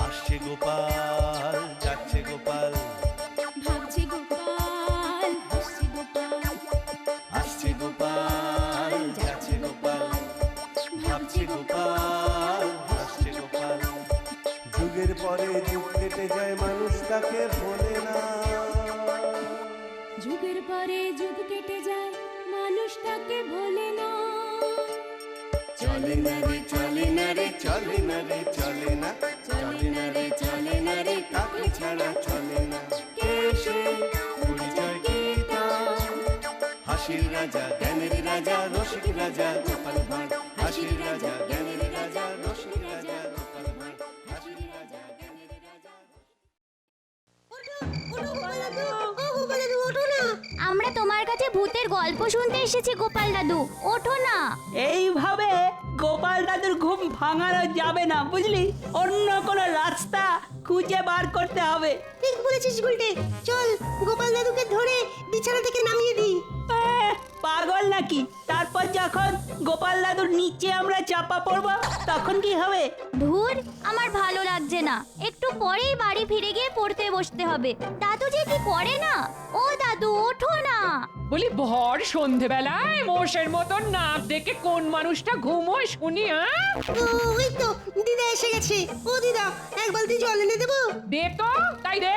আসছে গোপাল, যাচ্ছে গোপাল, ভাবছে গোপাল, হাসছে গোপাল, আসছে গোপাল, যাচ্ছে গোপাল, ভাবছে গোপাল, হাসছে গোপাল। যুগের পরে যুগ কেটে যায়, মানুষ তাকে ভোলে না। যুগের পরে যুগ কেটে যায়, মানুষ তাকে ভোলে না। চলে না রে, চলে না রে, চলে না রে, চলে না, চলে না রে, চলে না রে, কাকে ছাড়া চলে না। কে সে পরিচয় কি তার? হাসির রাজা, জ্ঞানের রাজা, রসিক রাজা গোপাল ভাঁড়। হাসির রাজা, জ্ঞানের রাজা, রসিক রাজা গোপাল ভাঁড়। হাসির রাজা, জ্ঞানের রাজা। আমরা তোমার কাছে ভূতের গল্প শুনতে এসেছি গোপাল দাদু, ওঠো না। এইভাবে গোপাল দাদুর ঘুম ভাঙানো যাবে না, বুঝলি? অন্য কোনো রাস্তা খুঁজে বার করতে হবে। ঠিক বলেছিস গুলটে, চল গোপাল দাদুকে ধরে বিছানা থেকে নামিয়ে দিই। পাগল নাকি? তারপর যখন গোপাল দাদুর নিচে আমরা চাপা পড়বো তখন কি হবে? ধুর, আমার ভালো লাগছে না। একটু পরেই বাড়ি ফিরে গিয়ে পড়তে বসতে হবে। দাদু যে কি করে না। ও দাদু, ওঠো না। বলি ভর সন্ধেবেলায় মোষের মতন নাক ডেকে কোন মানুষটা ঘুমোয় শুনি? ওই তো দিদা এসে গেছে। ও দিদা, এক বালতি জল এনে দেবো? দে তো, তাই দে।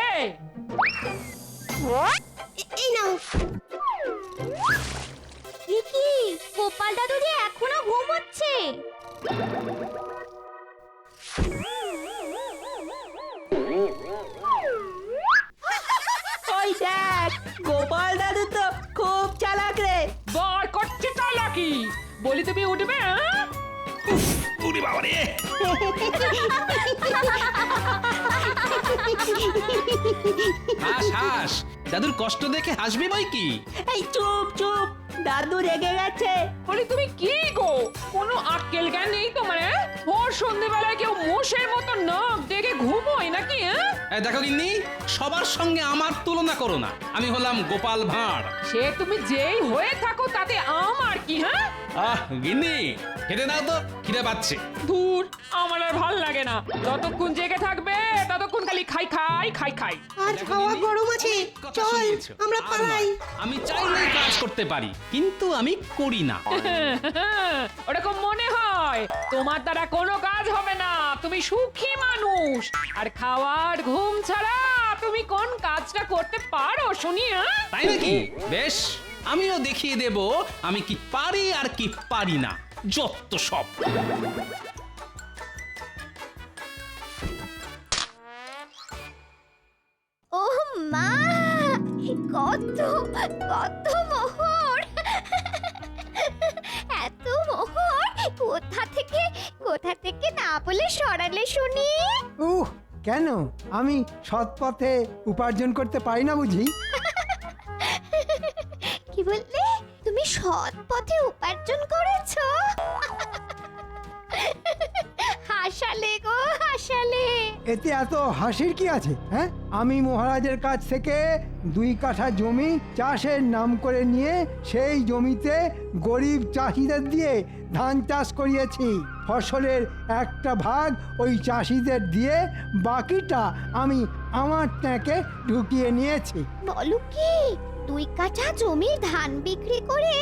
এই নাও। এ কি, গোপাল দাদু যে এখনো ঘুমোচ্ছে। ওই দেখ, গোপাল দাদু তো খুব চালাক রে। বার করছে চালাকি। বলি তুমি উঠবে? ওরে বাবা রে! হাস হাস, দাদুর কষ্ট দেখে হাসবি বই কি? এই চুপ চুপ, দাদু রেগে গেছে। বলি তুমি কি গো, কোনো আক্কেল জ্ঞান নেই তোমার? ভর সন্ধেবেলায় কেউ মোষের মতো নাক ডেকে ঘুমোয় নাকি? এই দেখো গিন্নি, সবার সঙ্গে আমার তুলনা করো না। আমি হলাম গোপাল ভাঁড়। সে তুমি যেই হয়ে থাকো তাতে আমার কি? আহ গিন্নি, খেতে দাও তো, খিদে পাচ্ছে। দূর, আমার আর ভাল লাগে না। যতক্ষণ জেগে থাকবে ততক্ষণ খালি খাই খাই খাই খাই। আজ হাওয়া গরম আছে, কথা চল শুনিয়েছো? আমরা আর পালাই। নয়, আমি চাইলেই কাজ করতে পারি, কিন্তু আমি করি না। ওরকম মনে হয়। তোমার দ্বারা কোনো কাজ হবে না। তুমি সুখী মানুষ। আর খাওয়ার ঘুম ছাড়া তুমি কোন কাজটা করতে পারো শুনি? তাই নাকি? বেশ, আমিও দেখিয়ে দেব আমি কি পারি আর কি পারি না। যত সব। ও মা, কত কত মোহর! এত মোহর কোথা থেকে না বলে সরালে শুনি? কেন আমি সৎ পথে উপার্জন করতে পারি না বুঝি? কি বললে? তুমি সৎ পথে উপার্জন করেছো? হাসালে গো, হাসালে। এতে এত হাসির কি আছে? হ্যাঁ, আমি মহারাজের কাছ থেকে 2 কাঠা জমি চাষের নাম করে নিয়ে সেই জমিতে গরিব চাষিদের দিয়ে ধান চাষ করিয়েছি। ফসলের একটা ভাগ ওই চাষিদের দিয়ে বাকিটা আমি আমার ট্যাঁকে ঢুকিয়ে নিয়েছি। বলো কি, 2 কাঠা জমির ধান বিক্রি করে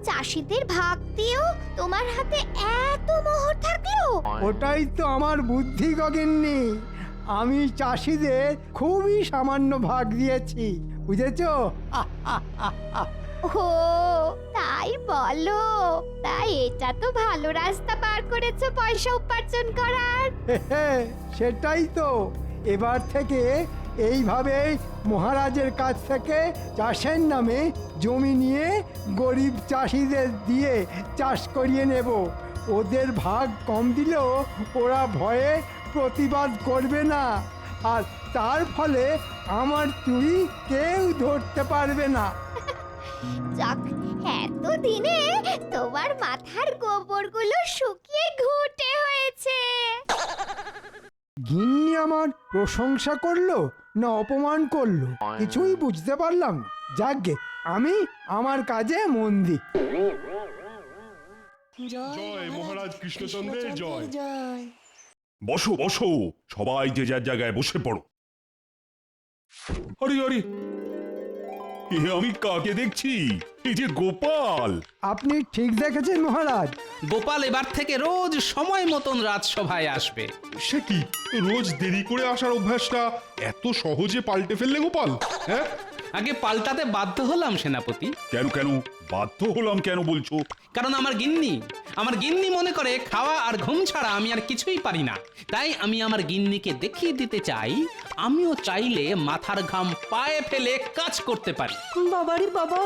চাষিদের ভাগ দিয়েও তোমার হাতে এত মোহর থাকলো? ওটাই তো আমার বুদ্ধি গগিন্নি। আমি চাষিদের খুবই সামান্য ভাগ দিয়েছি, বুঝেছো? ও তাই বলো? তাই এটা তো ভালো রাস্তা বার করেছো পয়সা উপার্জন করার। সেটাই তো। এবার থেকে এইভাবে মহারাজের কাছ থেকে চাষের নামে জমি নিয়ে গরিব চাষিদের দিয়ে চাষ করিয়ে নেব। ওদের ভাগ কম দিলেও ওরা ভয়ে প্রতিবাদ করবে না, আর তার ফলে আমার চুরি কেউ ধরতে পারবে না। যাক, এতদিনে তোমার মাথার গোবরগুলো শুকিয়ে ঘুটে হয়েছে। গিন্নি আমার প্রশংসা করলো না অপমান করলো কিছুই বুঝতে পারলাম না। যাকগে, আমি আমার কাজে মন দিই। জয় মহারাজ কৃষ্ণচন্দ্রের জয়। জয়। বসো বসো, সবাই যে যার জায়গায় বসে পড়ো। আরে আরে, এ আমি কাকে দেখছি? এই যে গোপাল। আপনি ঠিক দেখেছেন মহারাজ। গোপাল এবার থেকে রোজ সময় মতন রাজসভায় আসবে। সে কি, রোজ দেরি করে আসার অভ্যাসটা এত সহজে পাল্টে ফেললে গোপাল? হ্যাঁ, আগে পাল্টাতে বাধ্য হলাম সেনাপতি। কেন কেন বাধ্য হলাম কেন বলছো? কারণ আমার গিন্নি মনে করে খাওয়া আর ঘুম ছাড়া আমি আর কিছুই পারি না। তাই আমি আমার গিন্নিকে দেখিয়ে দিতে চাই আমিও চাইলে মাথার ঘাম পায়ে ফেলে কাজ করতে পারি। বাবারে বাবা,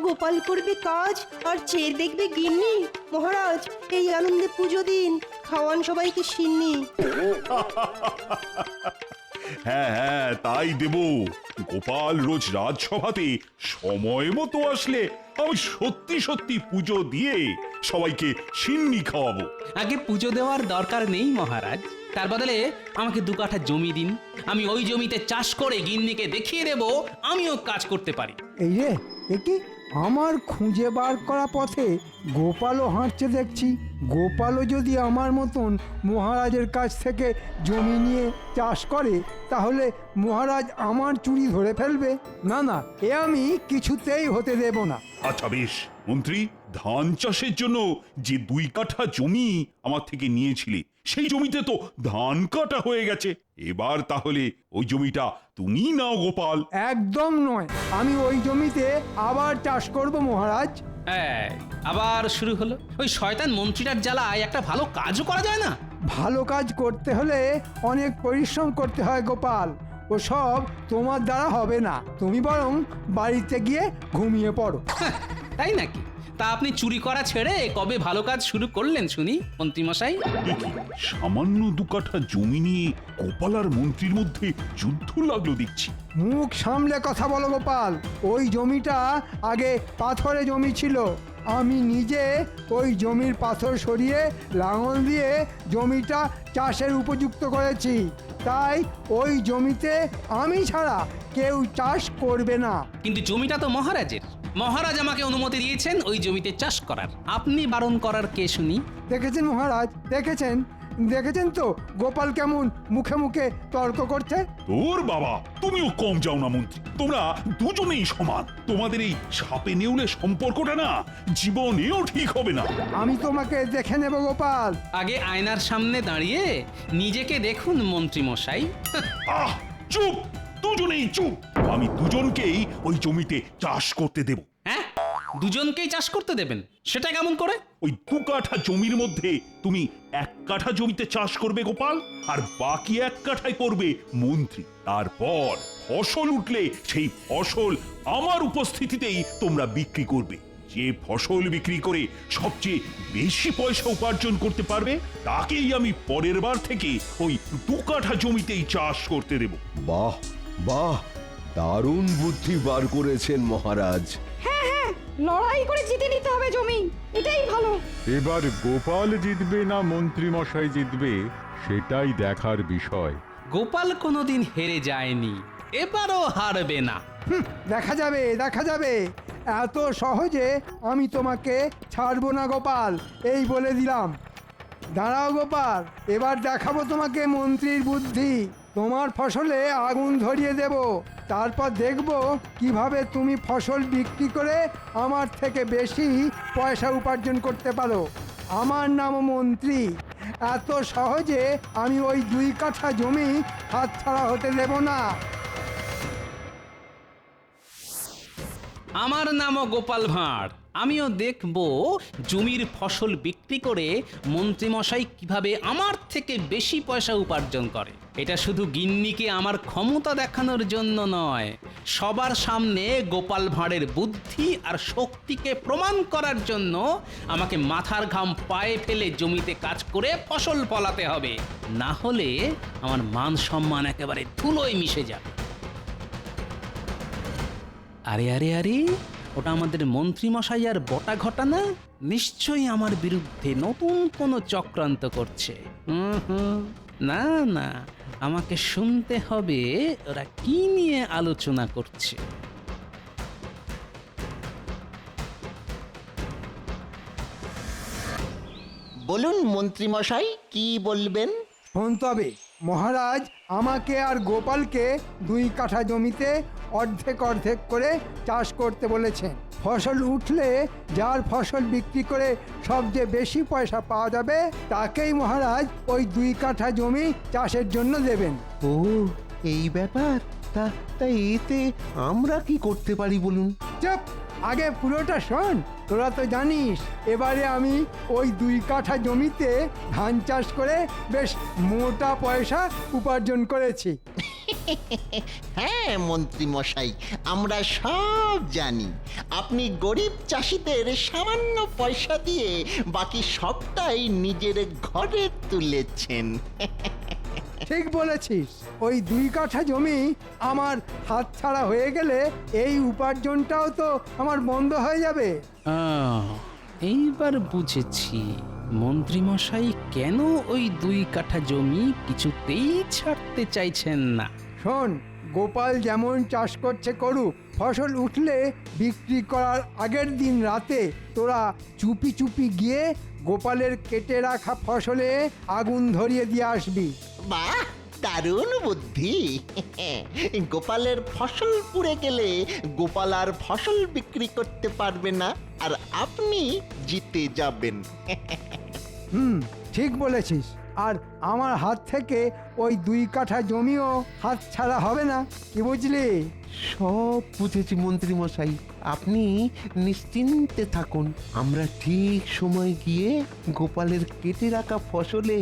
গোপাল করবে কাজ আর চেয়ে দেখবে গিন্নি। মহারাজ, এই আনন্দে পুজো দিন, খাওয়ান সবাইকে সিন্নি। হ্যাঁ হ্যাঁ, তাই দেব। গোপাল রোজ রাজসভাতে সময় মতো আসলে আমি সত্যি সত্যি পুজো দিয়ে সবাইকে সিন্নি খাওয়াবো। আগে পুজো দেওয়ার দরকার নেই মহারাজ, তার বদলে আমাকে 2 কাঠা জমি দিন। আমি ওই জমিতে চাষ করে গিন্নিকে দেখিয়ে দেব আমিও কাজ করতে পারি। এই রে, এ কি? আমার খুঁজে বার করা পথে গোপালও হাঁটছে দেখছি। গোপালও যদি আমার মতন মহারাজের কাছ থেকে জমি নিয়ে চাষ করে, তাহলে মহারাজ আমার চুরি ধরে ফেলবে। না না, এ আমি কিছুতেই হতে দেব না। আচ্ছা বেশ মন্ত্রী, ধান চাষের জন্য যে 2 কাঠা জমি আমার থেকে নিয়েছিলে, সেই জমিতে তো ধান কাটা হয়ে গেছে। এবার তাহলে ওই জমিটা তুমি নাও গোপাল। একদম নয়, আমি ওই জমিতে আবার চাষ করব মহারাজ। এই, আবার শুরু হলো। ওই শয়তান মন্ত্রীটার জ্বালায় একটা ভালো কাজও করা যায় না। ভালো কাজ করতে হলে অনেক পরিশ্রম করতে হয় গোপাল, ও সব তোমার দ্বারা হবে না। তুমি বরং বাড়িতে গিয়ে ঘুমিয়ে পড়ো। হ্যাঁ, তাই নাকি? তা আপনি চুরি করা ছেড়ে কবে ভালো কাজ শুরু করলেন শুনি মন্ত্রীমশাই? এ কি, সামান্য 2 কাঠা জমি নিয়ে গোপাল আর মন্ত্রীর মধ্যে যুদ্ধ লাগলো দেখছি। মুখ সামলে কথা বলো গোপাল। ওই জমিটা আগে পাথরে জমি ছিল। আমি নিজে ওই জমির পাথর সরিয়ে লাঙল দিয়ে জমিটা চাষের উপযুক্ত করেছি। তাই ওই জমিতে আমি ছাড়া কেউ চাষ করবে না। কিন্তু জমিটা তো মহারাজের। মহারাজ আমাকে অনুমতি দিয়েছেন ওই জমিতে চাষ করার। আপনি বারণ করার কে শুনি? দেখেছেন মহারাজ, দেখেছেন তো গোপাল কেমন মুখে মুখে তর্ক করছে। তোর বাবা, তুমিও কম যাও না মন্ত্রী। তোমরা দুজনেই সমান। তোমাদের এই সাপে নেউলে সম্পর্কটা না জীবনেও ঠিক হবে না। আমি তোমাকে দেখে নেব গোপাল। আগে আয়নার সামনে দাঁড়িয়ে নিজেকে দেখুন মন্ত্রী মশাই। আহ, চুপ, দুজনেই চুপ। আমি দুজনকেই ওই জমিতে চাষ করতে দেব। হ্যাঁ, দুজনকেই চাষ করতে দেবেন? সেটা কেমন করে? ওই 2 কাঠা জমির মধ্যে তুমি 1 কাঠা জমিতে চাষ করবে গোপাল, আর বাকি 1 কাঠায় করবে মন্ত্রী। তারপর ফসল উঠলে সেই ফসল আমার উপস্থিতিতেই তোমরা বিক্রি করবে। যে ফসল বিক্রি করে সবচেয়ে বেশি পয়সা উপার্জন করতে পারবে, তাকেই আমি পরের বার থেকে ওই 2 কাঠা জমিতেই চাষ করতে দেব। বাহ বাহ, দারুণ বুদ্ধি বার করেছেন মহারাজ। লড়াই করে জিতে নিতে হবে জমি, এটাই ভালো। এবার গোপাল জিতবে না মন্ত্রী মশাই জিতবে, সেটাই দেখার বিষয়। গোপাল কোনোদিন হেরে যায়নি, এবারও হারবে না। দেখা যাবে। এত সহজে আমি তোমাকে ছাড়বো না গোপাল, এই বলে দিলাম। দাঁড়াও গোপাল, এবার দেখাবো তোমাকে মন্ত্রীর বুদ্ধি। তোমার ফসলে আগুন ধরিয়ে দেব, তারপর দেখব কিভাবে তুমি ফসল বিক্রি করে আমার থেকে বেশি পয়সা উপার্জন করতে পারো। আমার নাম মন্ত্রী। এত সহজে আমি ওই 2 কাঠা জমি হাতছাড়া হতে দেব না। আমার নামও গোপাল ভাঁড়। আমিও দেখব জমির ফসল বিক্রি করে মন্ত্রীমশাই কিভাবে আমার থেকে বেশি পয়সা উপার্জন করে। এটা শুধু গিন্নিকে আমার ক্ষমতা দেখানোর জন্য নয়, সবার সামনে গোপাল ভাঁড়ের বুদ্ধি আর শক্তিকে প্রমাণ করার জন্য আমাকে মাথার ঘাম পায়ে ফেলে জমিতে কাজ করে ফসল ফলাতে হবে। না হলে আমার মান সম্মান একেবারে ধুলোয় মিশে যাবে। আরে, ওটা আমাদের মন্ত্রী মশাই আর বটা ঘটা না? নিশ্চয়ই আমার বিরুদ্ধে নতুন কোনো চক্রান্ত করছে। না, আমাকে শুনতে হবে ওরা কি নিয়ে আলোচনা করছে। বলুন মন্ত্রী মশাই কি বলবেন? শোন তবে মহারাজ আমাকে আর গোপালকে 2 কাঠা জমিতে অর্ধেক অর্ধেক করে চাষ করতে বলেছেন। ফসল উঠলে যার ফসল বিক্রি করে সবচেয়ে বেশি পয়সা পাওয়া যাবে তাকেই মহারাজ ওই 2 কাঠা জমি চাষের জন্য দেবেন। ও এই ব্যাপার, তা তাই এতে আমরা কি করতে পারি বলুন? চুপ, আগে পুরোটা শোন। তোরা তো জানিস এবারে আমি ওই 2 কাঠা জমিতে ধান চাষ করে বেশ মোটা পয়সা উপার্জন করেছি। হ্যাঁ মন্ত্রী মশাই, আমরা সব জানি। আপনি গরিব চাষিদের সামান্য পয়সা দিয়ে বাকি সবটাই নিজের ঘরে তুলেছেন। ঠিক বলেছিস। ওই 2 কাঠা জমি আমার হাতছাড়া হয়ে গেলে এই উপার্জনটাও তো আমার বন্ধ হয়ে যাবে। এইবার বুঝেছি মন্ত্রীমশাই কেন ওই 2 কাঠা জমি কিছুতেই ছাড়তে চাইছেন না। শোন, গোপাল যেমন চাষ করছে করুক, ফসল উঠলে বিক্রি করার আগের দিন রাতে তোরা চুপি চুপি গিয়ে গোপালের কেটে রাখা ফসলে আগুন ধরিয়ে দিয়ে আসবি। বাহ, দারুণ বুদ্ধি। গোপালের ফসল পুড়ে গেলে গোপাল আর ফসল বিক্রি করতে পারবে না, আর আপনি জিতে যাবেন। ঠিক বলেছিস। আর আমার হাত থেকে ওই 2 কাঠা জমিও হাত ছাড়া হবে না, কি বুঝলি? সব বুঝেছি মন্ত্রী মশাই, আপনি নিশ্চিন্তে থাকুন। আমরা ঠিক সময় গিয়ে গোপালের কেটে রাখা ফসলে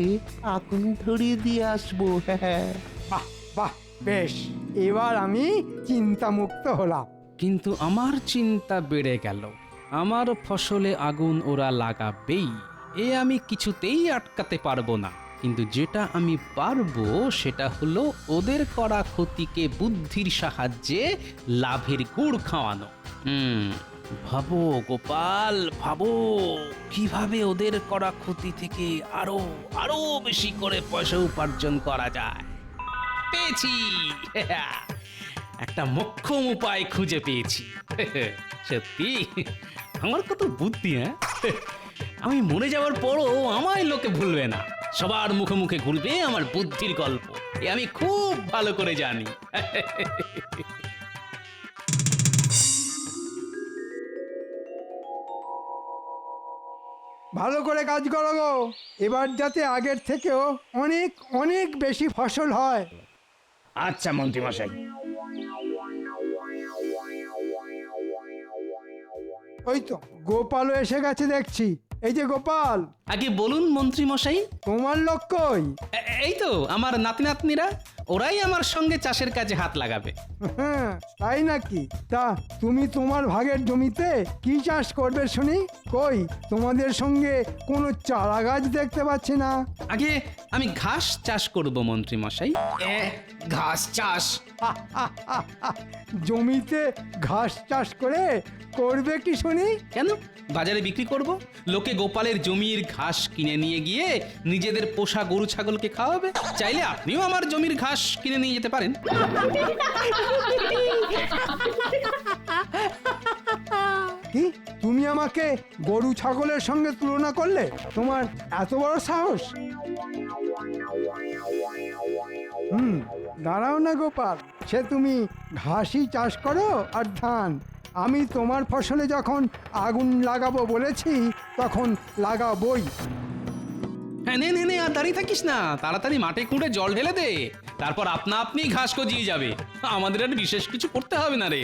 আগুন ধরিয়ে দিয়ে আসবো। হ্যাঁ, বাহ বাহ, বেশ, এবার আমি চিন্তামুক্ত হলাম। কিন্তু আমার চিন্তা বেড়ে গেল। আমার ফসলে আগুন ওরা লাগাবেই, এ আমি কিছুতেই আটকাতে পারবো না। কিন্তু যেটা আমি পারবো সেটা হলো ওদের করা ক্ষতিকে বুদ্ধির সাহায্যে লাভের গুড় খাওয়ানো। ভাবো গোপাল, ভাবো কিভাবে ওদের করা ক্ষতি থেকে আরো আরো বেশি করে পয়সা উপার্জন করা যায়। পেয়েছি, একটা মোক্ষম উপায় খুঁজে পেয়েছি। সত্যি আমার কত বুদ্ধি! হ্যাঁ, আমি মরে যাওয়ার পরও আমায় লোকে ভুলবে না, সবার মুখে মুখে ঘুরবে আমার বুদ্ধির গল্প। এ আমি খুব ভালো করে জানি। ভালো করে কাজ করো গো, এবার যাতে আগের থেকেও অনেক অনেক বেশি ফসল হয়। আচ্ছা মন্ত্রী মশাই। ওই তো গোপালও এসে গেছে দেখছি। এই যে গোপাল। আগে বলুন মন্ত্রী মশাই। তোমার লোক কই? এই তো আমার নাতি নাতনিরা, ওরাই আমার সঙ্গে চাষের কাজে হাত লাগাবে। হ্যাঁ, তাই নাকি? তা তুমি তোমার ভাগের জমিতে কি চাষ করবে শুনি? কই তোমাদের সঙ্গে কোনো চারা গাছ দেখতে পাচ্ছি না। আগে আমি ঘাস চাষ করব মন্ত্রী মশাই। ঘাস চাষ? জমিতে ঘাস চাষ করে করবে কি শুনি? কেন, বাজারে বিক্রি করব। লোকে গোপালের জমির ঘাস কিনে নিয়ে গিয়ে নিজেদের পোষা গরু ছাগলকে খাওয়াবে। চাইলে আপনিও আমার জমির ঘাস কিনে নিয়ে যেতে পারেন। কি তুমি আমাকে গরু ছাগলের সঙ্গে তুলনা করলে? তোমার এত বড় সাহস? দাঁড়াও না গোপাল, সে তুমি ঘাসই চাষ করো আর ধান। আমি তোমার ফসলে যখন আগুন লাগাবো বলেছি তখন লাগাবোই। হ্যাঁ, নে নে নে, আর দাঁড়িয়ে থাকিস না, তাড়াতাড়ি মাঠে খুঁড়ে জল ঢেলে দে, তারপর আপনা আপনি ঘাস গজিয়ে যাবে। আমাদের আর বিশেষ কিছু করতে হবে না রে।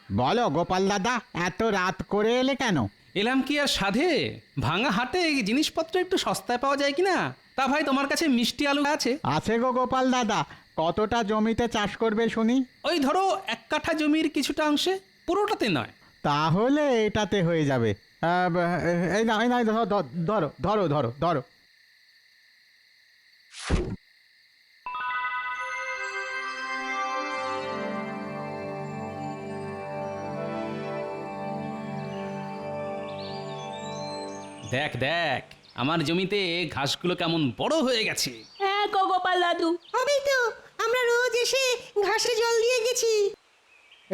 বলো গোপাল দাদা, এত রাত করে এলে কেন? এলাম কি আর সাধে, ভাঙা হাটে জিনিসপত্র একটু সস্তায় পাওয়া যায় কিনা। তা ভাই তোমার কাছে মিষ্টি আলু আছে? আছে গো গোপাল দাদা। কতটা জমিতে চাষ করবে শুনি? ওই ধরো 1 কাঠা জমির কিছুটা অংশে, পুরোটাতে নয়। তাহলে এটাতে হয়ে যাবে। এই না, এই না, ধরো ধরো ধরো ধরো। দেখ দেখ আমার জমিতে ঘাসগুলো কেমন বড় হয়ে গেছে। হ্যাঁ গো গোপাল দাদু। হবেই তো, আমরা রোজ এসে ঘাসে জল দিয়ে গেছি।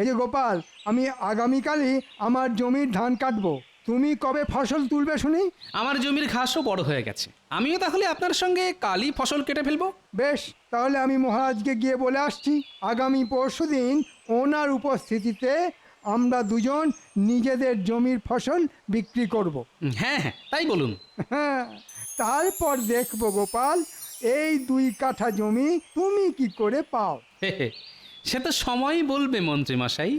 এই যে গোপাল, আমি আগামীকালই আমার জমির ধান কাটবো। তুমি কবে ফসল তুলবে শুনি? আমার জমির ঘাসও বড় হয়ে গেছে, আমিও তাহলে আপনার সঙ্গে কালই ফসল কেটে ফেলবো। বেশ, তাহলে আমি মহারাজকে গিয়ে বলে আসছি আগামী পরশুদিন ওনার উপস্থিতিতে আমরা দুজন নিজেদের জমির ফসল বিক্রি করব। হ্যাঁ হ্যাঁ তাই বলুন। হ্যাঁ, তারপর দেখবো গোপাল এই 2 কাঠা জমি তুমি কি করে পাও। হে হে, সে তো সময়ই বলবে মন্ত্রী মশাই।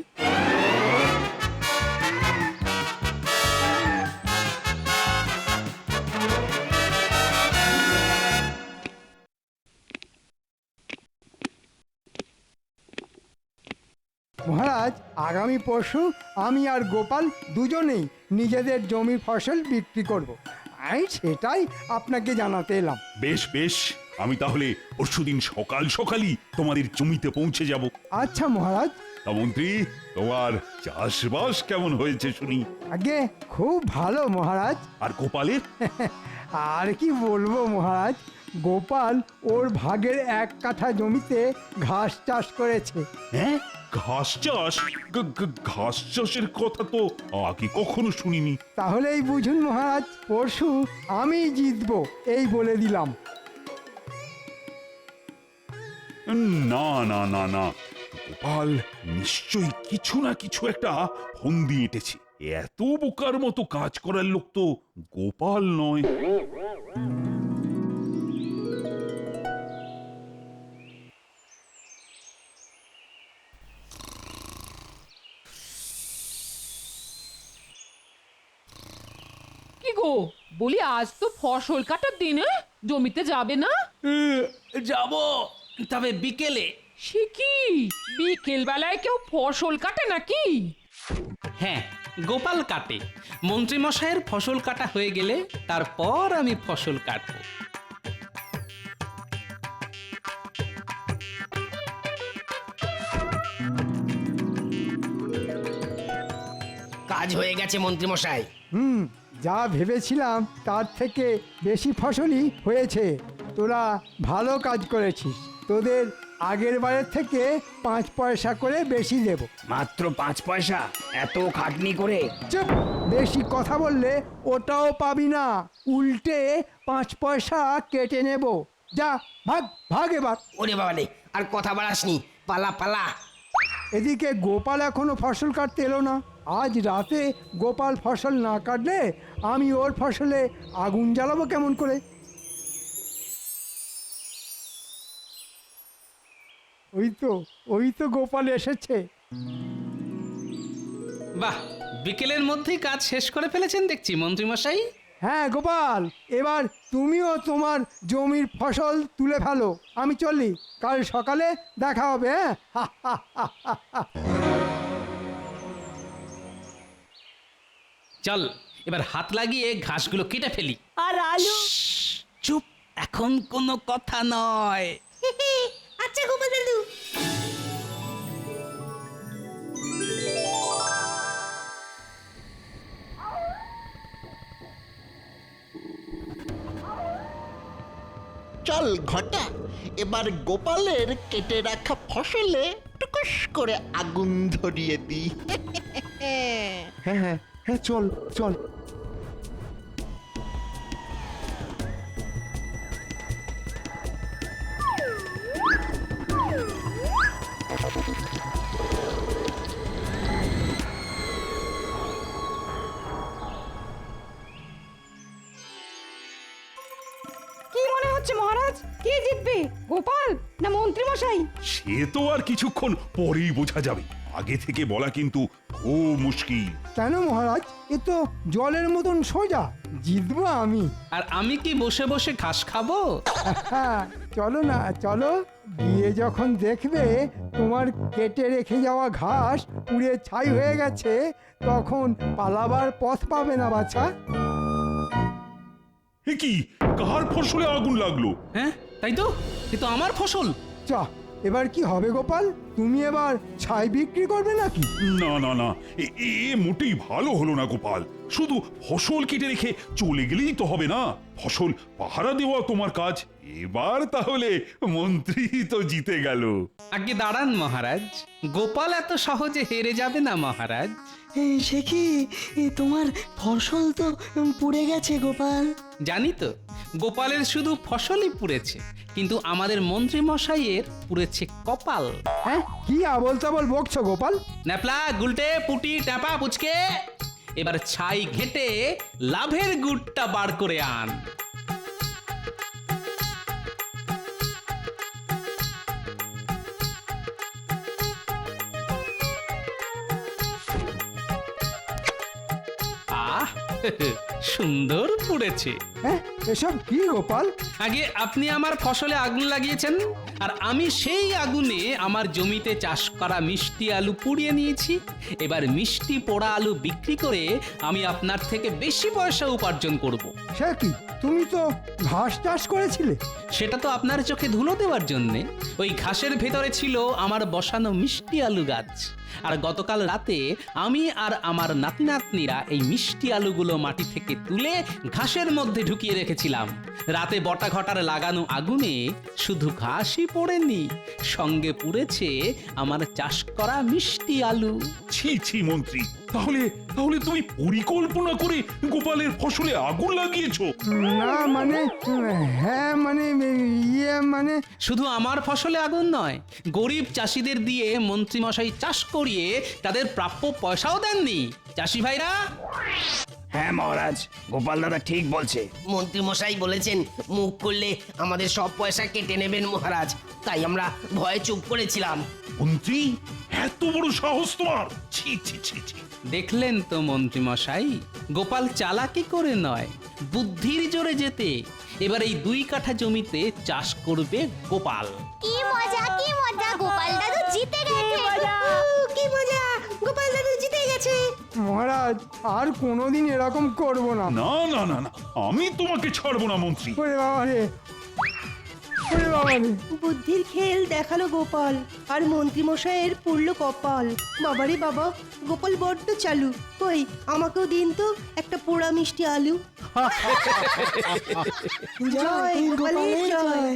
মহারাজ, আগামী পরশু আমি আর গোপাল দুজনেই নিজেদের জমির ফসল বিক্রি করব। আমি সেটাই আপনাকে জানাতে এলাম। বেশ বেশ, আমি তাহলে পরশুদিন সকাল সকালই তোমাদের জমিতে পৌঁছে যাব। আচ্ছা মহারাজ। তা মন্ত্রী, তোমার চাষবাস কেমন হয়েছে শুনি? আগে খুব ভালো মহারাজ। আর গোপালের? আর কি বলবো মহারাজ, গোপাল ওর ভাগের 1 কাঠা জমিতে ঘাস চাষ করেছে। হ্যাঁ, ঘাস চাষ? ঘাস চাষের কথা তো আগে কখনো শুনিনি। তাহলেই বুঝুন মহারাজ, পরশু আমি জিতবো এই বলে দিলাম। না না না না, গোপাল নিশ্চয়ই কিছু না কিছু একটা ফন্দি এঁটেছে। এত বোকার মতো কাজ করার লোক তো গোপাল নয়। কি গো, বলি আজ তো ফসল কাটার দিন, জমিতে যাবে না? যাব, তবে বিকেলে। সে কি, বিকেল বেলায় কেউ ফসল কাটে নাকি? হ্যাঁ, গোপাল কাটে। মন্ত্রী মশাইয়ের ফসল কাটা হয়ে গেলে তারপর আমি ফসল কাটবো। কাজ হয়ে গেছে মন্ত্রী মশাই। যা ভেবেছিলাম তার থেকে বেশি ফসলই হয়েছে। তোরা ভালো কাজ করেছিস। তোদের আগের বারের থেকে 5 পয়সা করে বেশি দেব। মাত্র 5 পয়সা? এত খাটনি করে? চুপ, বেশি কথা বললে ওটাও পাবি না, উল্টে 5 পয়সা কেটে নেব। যা, ভাগ ভাগ এবার। ওরে বাবা রে, আর কথা বাড়াসনি, পালা পালা। এদিকে গোপাল এখনো ফসল কাটতে এলো না। আজ রাতে গোপাল ফসল না কাটলে আমি ওর ফসলে আগুন জ্বালাবো কেমন করে? ওই তো গোপাল এসেছে। বাহ, বিকেলের মধ্যেই কাজ শেষ করে ফেলেছেন দেখছি মন্ত্রী মশাই। হ্যাঁ গোপাল, এবার তুমিও তোমার জমির ফসল তুলে ফেলো। আমি চললি, কাল সকালে দেখা হবে। চল, এবার হাত লাগিয়ে ঘাসগুলো কেটে ফেলি। আর আলু? চুপ, এখন কোনো কথা নয়। আচ্ছা গোপাল দাদু। চল ঘটা, এবার গোপালের কেটে রাখা ফসলে টুকুস করে আগুন ধরিয়ে দিই। হ্যাঁ হ্যাঁ হ্যাঁ, চল চল। কি মনে হচ্ছে মহারাজ, কে জিতবে, গোপাল না মন্ত্রী মশাই? সে তো আর কিছুক্ষণ পরেই বোঝা যাবে। আগে থেকে বলা কিন্তু খুব মুশকিল। কেন মহারাজ, এ তো জলের মতন সোজা। জিতবো আমি। আর আমি কি বসে বসে ঘাস খাবো? চলো না, চলো। গিয়ে যখন দেখবে তোমার কেটে রেখে যাওয়া ঘাস পুড়ে ছাই হয়ে গেছে, তখন পালাবার পথ পাবে না বাছা। এ কি, কার ফসলে আগুন লাগলো? হ্যাঁ তাই তো, এ তো আমার ফসল। চ এবার কি হবে গোপাল? তুমি এবার ছাই বিক্রি করবে নাকি? না না না, এ মোটেই ভালো হলো না গোপাল। শুধু ফসল কেটে রেখে চলে গেলেই তো হবে না, ফসল পাহারা দেওয়া তোমার কাজ। এবার তাহলে মন্ত্রী তো জিতে গেল। আগে দাঁড়ান মহারাজ, গোপাল এত সহজে হেরে যাবে না মহারাজ। সে কি, তোমার ফসল তো পুড়ে গেছে গোপাল। জানি তো, গোপালের শুধু ফসলই পুড়েছে, কিন্তু আমাদের মন্ত্রী মশাইয়ের পুড়েছে কপাল। হ্যাঁ, কি আবল তাবল বকছো গোপাল? ন্যাপলা, গুলটে, পুটি, ট্যাপা, পুচকে, এবার ছাই ঘেটে লাভের গুড়টা বার করে আন। আহ, সুন্দর পুড়েছে। হ্যাঁ, এসব কি গোপাল? আগে আপনি আমার ফসলে আগুন লাগিয়েছেন, আর আমি সেই আগুনে আমার জমিতে চাষ করা মিষ্টি আলু পুড়িয়ে নিয়েছি। এবার মিষ্টি পোড়া আলু বিক্রি করে আমি আপনার থেকে বেশি পয়সা উপার্জন করব। সে কি, তুমি তো ঘাস চাষ করেছিলে? সেটা তো আপনার চোখে ধুলো দেওয়ার জন্যে। ওই ঘাসের ভেতরে ছিল আমার বসানো মিষ্টি আলু গাছ। আর গতকাল রাতে আমি আর আমার নাতি নাতনিরা এই মিষ্টি আলুগুলো মাটি থেকে তুলে ঘাসের মধ্যে ঢুকিয়ে রেখেছিলাম। রাতে বটা ঘটার লাগানো আগুনে শুধু ঘাসই পড়েনি, সঙ্গে পুড়েছে আমার চাষ করা মিষ্টি আলু। ছি ছি মন্ত্রী, তাহলে তাহলে তুমি পরিকল্পনা করে গোপালের ফসলে আগুন লাগিয়েছো? না মানে, হ্যাঁ মানে, মানে শুধু আমার ফসলে আগুন নয়, গরিব চাষিদের দিয়ে মন্ত্রী মশাই চাষ করিয়ে তাদের প্রাপ্য পয়সাও দেননি। চাষি ভাইরা। হ্যাঁ মহারাজ, গোপাল দাদা ঠিক বলছে। মন্ত্রী মশাই বলেছেন মুখ করলে আমাদের সব পয়সা কেটে নেবেন মহারাজ, তাই আমরা ভয়ে চুপ করেছিলাম। মন্ত্রী, এত বড় সাহস তোমার! ছি ছি ছি ছি। দেখলেন তো মন্ত্রী মশাই, গোপাল চালাকি করে নয়, বুদ্ধির জোরে যেতে এবার এই 2 কাঠা জমিতে চাষ করবে গোপাল। কি মজা, কি মজা, গোপাল দাদু জিতে গেছে। কি মজা, গোপাল দাদু জিতে গেছে। মহারাজ, আর কোনোদিন এরকম করব না। না না না না, আমি তোমাকে ছাড়বো না মন্ত্রী। ওরে বাবা রে, ওরে বাবা রে। বুদ্ধির খেল দেখালো গোপাল, আর মন্ত্রী মশাইয়ের পুড়ল কপাল। বাবারে বাবা, গোপাল বড্ড চালু। কই, আমাকেও দিন তো একটা পোড়া মিষ্টি আলু। জয় গোপালের জয়।